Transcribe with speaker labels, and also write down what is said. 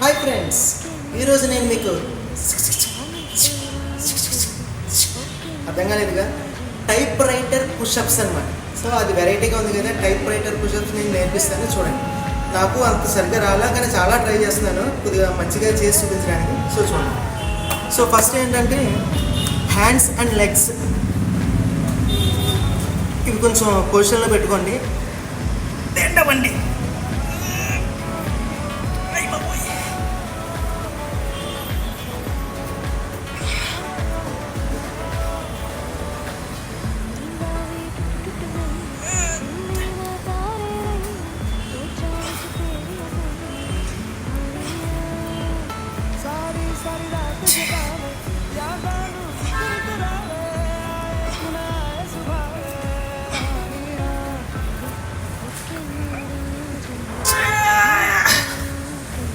Speaker 1: Hi friends, ఈరోజు నేను మీకు అర్థం కాలేదుగా టైప్ రైటర్ పుషప్స్ అనమాట. సో అది వెరైటీగా ఉంది కదా, టైప్ రైటర్ పుషప్స్ నేను నేర్పిస్తాను చూడండి. నాకు అంత సరిగ్గా రాలా, కానీ చాలా ట్రై చేస్తున్నాను కొద్దిగా మంచిగా చేసి చూపించడానికి. సో చూడండి. సో ఫస్ట్ ఏంటంటే హ్యాండ్స్ అండ్ లెగ్స్ ఇవి కొంచెం పొజిషన్లో పెట్టుకోండి. తిండవండి.